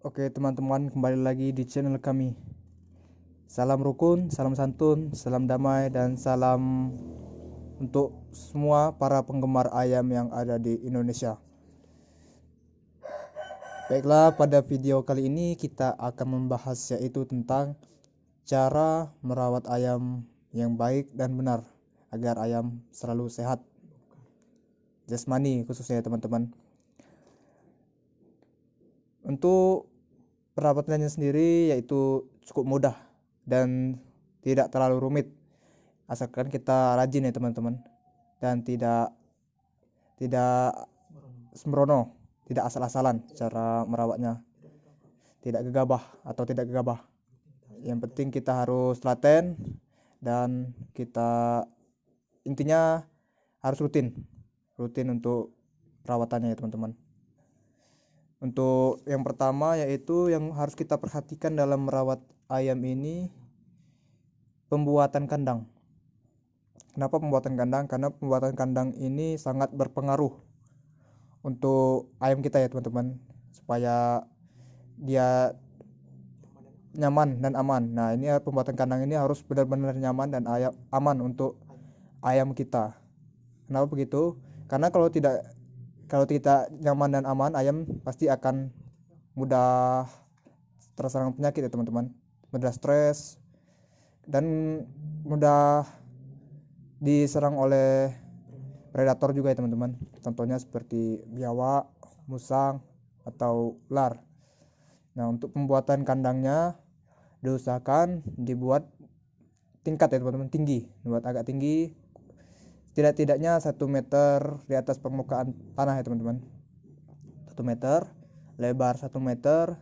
Oke teman-teman, kembali lagi di channel kami. Salam rukun, salam santun, salam damai, dan salam untuk semua para penggemar ayam yang ada di Indonesia. Baiklah, pada video kali ini kita akan membahas yaitu tentang cara merawat ayam yang baik dan benar agar ayam selalu sehat jasmani khususnya teman-teman. Untuk perawatannya sendiri yaitu cukup mudah dan tidak terlalu rumit, asalkan kita rajin ya teman-teman, dan tidak sembrono, tidak asal-asalan cara merawatnya, tidak gegabah. Yang penting kita harus telaten dan kita intinya harus rutin untuk perawatannya ya teman-teman. Untuk yang pertama yaitu yang harus kita perhatikan dalam merawat ayam ini, pembuatan kandang. Kenapa pembuatan kandang? Karena pembuatan kandang ini sangat berpengaruh untuk ayam kita ya teman-teman, supaya dia nyaman dan aman. Nah, ini pembuatan kandang ini harus benar-benar nyaman dan aman untuk ayam kita. Kenapa begitu? Karena kalau tidak nyaman dan aman, ayam pasti akan mudah terserang penyakit ya teman-teman, mudah stres dan mudah diserang oleh predator juga ya teman-teman. Contohnya seperti biawak, musang, atau ular. Nah, untuk pembuatan kandangnya diusahakan dibuat tingkat ya teman-teman, tinggi, dibuat agak tinggi, tidak-tidaknya 1 meter di atas permukaan tanah ya teman-teman. 1 meter, lebar 1 meter,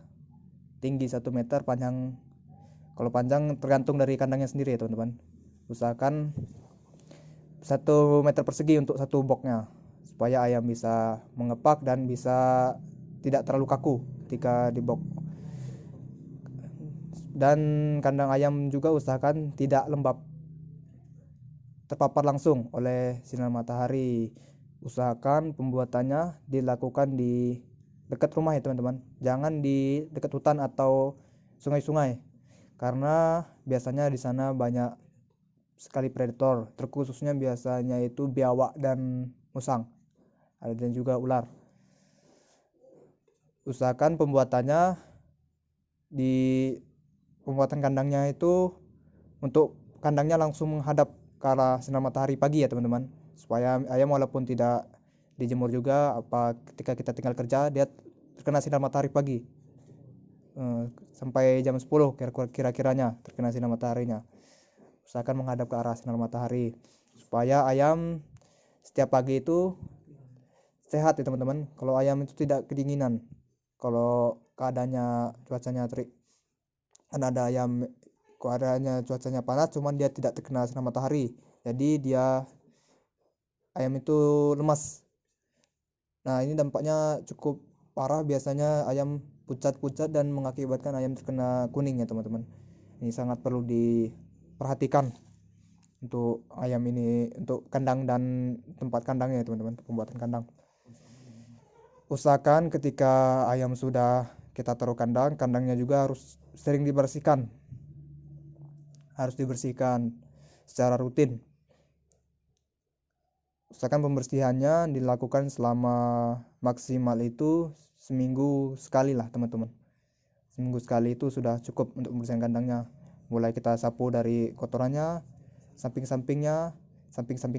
tinggi 1 meter, panjang, kalau panjang tergantung dari kandangnya sendiri ya teman-teman. Usahakan 1 meter persegi untuk satu boxnya, supaya ayam bisa mengepak dan bisa tidak terlalu kaku ketika di box. Dan kandang ayam juga usahakan tidak lembab, terpapar langsung oleh sinar matahari. Usahakan pembuatannya dilakukan di dekat rumah ya teman-teman, jangan di dekat hutan atau sungai-sungai, karena biasanya di sana banyak sekali predator, terkhususnya biasanya itu biawak dan musang, dan juga ular. Usahakan pembuatan kandangnya itu untuk kandangnya langsung menghadap ke arah sinar matahari pagi ya teman-teman, supaya ayam walaupun tidak dijemur juga, ketika kita tinggal kerja dia terkena sinar matahari pagi, sampai jam 10 kira-kiranya terkena sinar mataharinya. Usahakan menghadap ke arah sinar matahari supaya ayam setiap pagi itu sehat ya teman-teman. Kalau ayam itu tidak kedinginan, kalau keadaannya cuacanya terik, kan ada ayam keadaannya cuacanya panas cuman dia tidak terkena sinar matahari, jadi ayam itu lemas. Nah, ini dampaknya cukup parah, biasanya ayam pucat-pucat dan mengakibatkan ayam terkena kuning ya teman-teman. Ini sangat perlu diperhatikan untuk ayam ini, untuk kandang dan tempat kandangnya ya teman-teman, pembuatan kandang. Usahakan ketika ayam sudah kita taruh kandangnya juga harus sering dibersihkan, secara rutin. Usahakan pembersihannya dilakukan selama maksimal itu seminggu sekali lah teman-teman. Seminggu sekali itu sudah cukup untuk membersihkan kandangnya. Mulai kita sapu dari kotorannya, samping-samping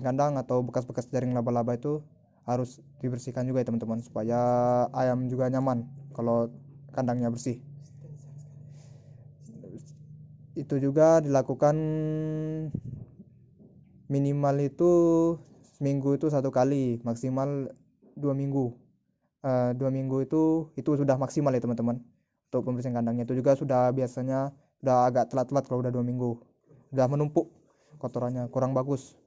kandang atau bekas-bekas jaring laba-laba itu harus dibersihkan juga ya teman-teman, supaya ayam juga nyaman kalau kandangnya bersih. Itu juga dilakukan minimal itu seminggu itu 1 kali, maksimal 2 minggu. 2 minggu itu sudah maksimal ya teman-teman. Untuk pembersihan kandangnya itu juga biasanya udah agak telat-telat kalau udah 2 minggu, udah menumpuk kotorannya, kurang bagus.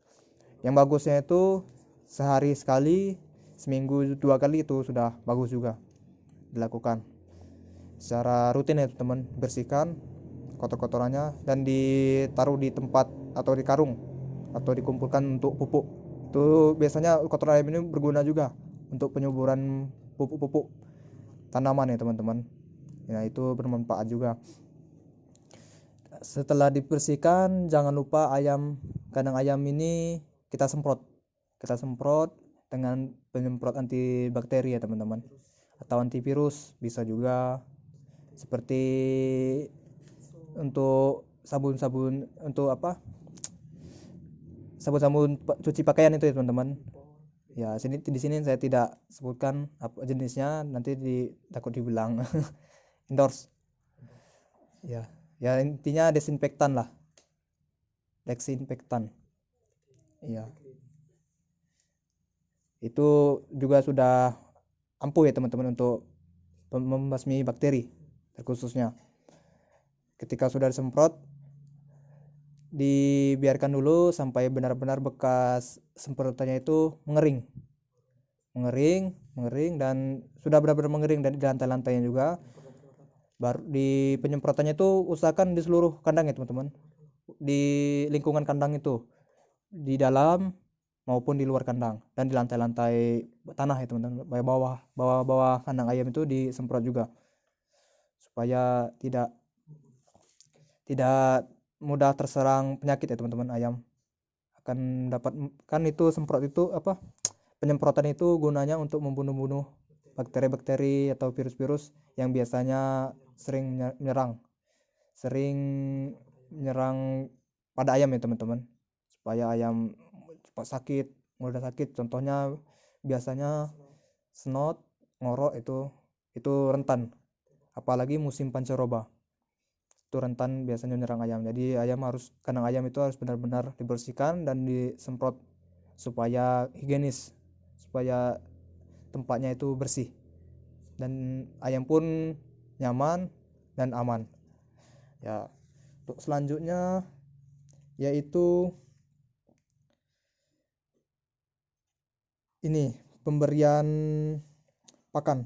Yang bagusnya itu sehari sekali, seminggu 2 kali, itu sudah bagus juga dilakukan secara rutin ya teman. Bersihkan kotor-kotorannya dan ditaruh di tempat atau di karung atau dikumpulkan untuk pupuk. Itu biasanya kotoran ayam ini berguna juga untuk penyuburan pupuk-pupuk tanaman ya teman-teman. Ya itu bermanfaat juga. Setelah dibersihkan, jangan lupa kandang ayam ini kita semprot dengan penyemprot antibakteri ya teman-teman, atau antivirus bisa juga, seperti untuk sabun-sabun untuk sabun-sabun cuci pakaian itu ya teman-teman. Ya di sini saya tidak sebutkan apa jenisnya, nanti takut dibilang endorse. Ya intinya desinfektan. Ya itu juga sudah ampuh ya teman-teman untuk membasmi bakteri khususnya. Ketika sudah disemprot, dibiarkan dulu sampai benar-benar bekas semprotannya itu mengering dan sudah benar-benar mengering, dan di lantai-lantainya juga. Baru di penyemprotannya itu usahakan di seluruh kandang ya teman-teman, di lingkungan kandang itu, di dalam maupun di luar kandang, dan di lantai-lantai tanah ya teman-teman, bawah kandang ayam itu disemprot juga, supaya tidak mudah terserang penyakit ya teman-teman. Ayam akan dapat, kan itu semprot itu penyemprotan itu gunanya untuk membunuh-bunuh bakteri-bakteri atau virus-virus yang biasanya sering menyerang pada ayam ya teman-teman, supaya ayam cepat sakit, mudah sakit. Contohnya biasanya snot, ngorok, itu rentan, apalagi musim pancaroba itu rentan biasanya menyerang ayam. Jadi kandang ayam itu harus benar-benar dibersihkan dan disemprot supaya higienis, supaya tempatnya itu bersih dan ayam pun nyaman dan aman. Ya, untuk selanjutnya yaitu ini pemberian pakan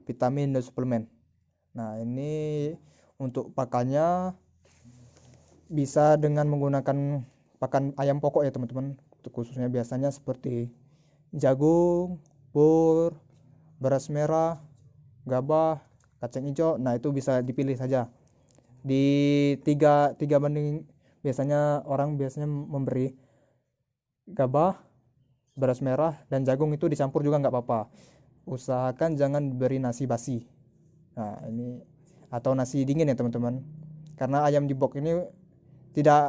vitamin dan suplemen. Nah, ini untuk pakannya bisa dengan menggunakan pakan ayam pokok ya teman-teman. Khususnya biasanya seperti jagung, pur, beras merah, gabah, kacang hijau. Nah, itu bisa dipilih saja. Di tiga banding, biasanya orang memberi gabah, beras merah, dan jagung itu dicampur juga nggak apa-apa. Usahakan jangan beri nasi basi. Nah, ini atau nasi dingin ya teman-teman. Karena ayam di box ini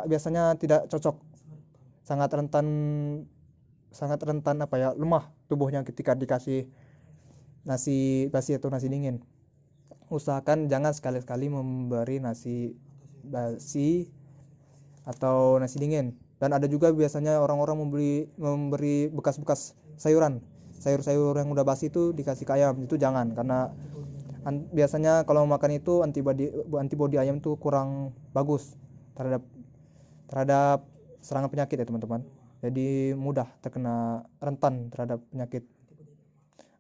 biasanya tidak cocok. Sangat rentan lemah tubuhnya ketika dikasih nasi basi atau nasi dingin. Usahakan jangan sekali-sekali memberi nasi basi atau nasi dingin. Dan ada juga biasanya orang-orang memberi bekas-bekas sayur-sayur yang udah basi itu dikasih ke ayam. Itu jangan, karena biasanya kalau makan itu antibodi ayam itu kurang bagus terhadap serangan penyakit ya teman-teman. Jadi mudah rentan terhadap penyakit,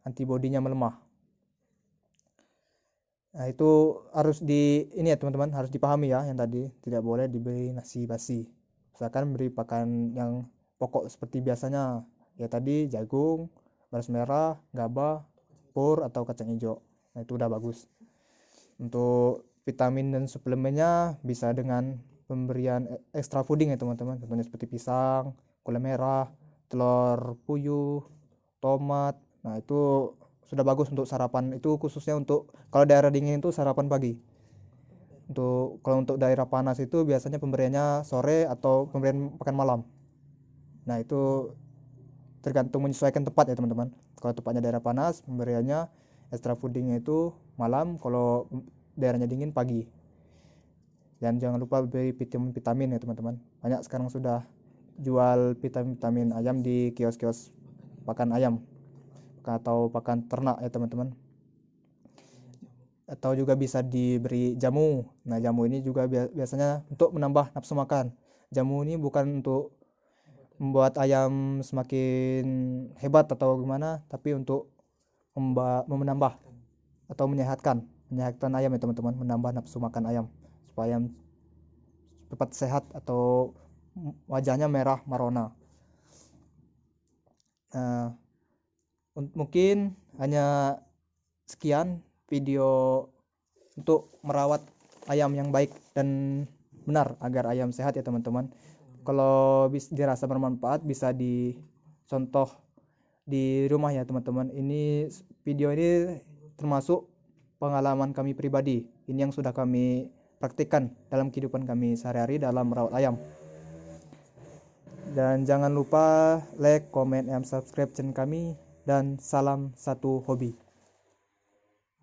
antibodinya melemah. Nah, itu harus ini ya teman-teman, harus dipahami ya, yang tadi tidak boleh diberi nasi basi. Misalkan beri pakan yang pokok seperti biasanya ya tadi, jagung, beras merah, gabah, pur, atau kacang hijau. Nah, itu udah bagus. Untuk vitamin dan suplemennya bisa dengan pemberian extra fooding ya teman-teman, contohnya seperti pisang, gula merah, telur puyuh, tomat. Nah, itu sudah bagus untuk sarapan, itu khususnya untuk kalau daerah dingin itu sarapan pagi. Kalau untuk daerah panas itu biasanya pemberiannya sore atau pemberian makan malam. Nah, itu tergantung menyesuaikan tempat ya teman-teman. Kalau tempatnya daerah panas, pemberiannya extra foodingnya itu malam, kalau daerahnya dingin pagi. Dan jangan lupa beri vitamin ya teman-teman. Banyak sekarang sudah jual vitamin ayam di kios-kios pakan ayam atau pakan ternak ya teman-teman. Atau juga bisa diberi jamu. Nah, jamu ini juga biasanya untuk menambah nafsu makan. Jamu ini bukan untuk membuat ayam semakin hebat atau gimana, tapi untuk menambah atau menyehatkan ayam ya teman-teman, menambah nafsu makan ayam supaya ayam cepat sehat atau wajahnya merah marona. Mungkin hanya sekian video untuk merawat ayam yang baik dan benar agar ayam sehat ya teman-teman. Kalau dirasa bermanfaat bisa dicontoh di rumah ya teman-teman. Ini video ini termasuk pengalaman kami pribadi. Ini yang sudah kami praktikkan dalam kehidupan kami sehari-hari dalam merawat ayam. Dan jangan lupa like, comment, and subscribe channel kami. Dan salam satu hobi.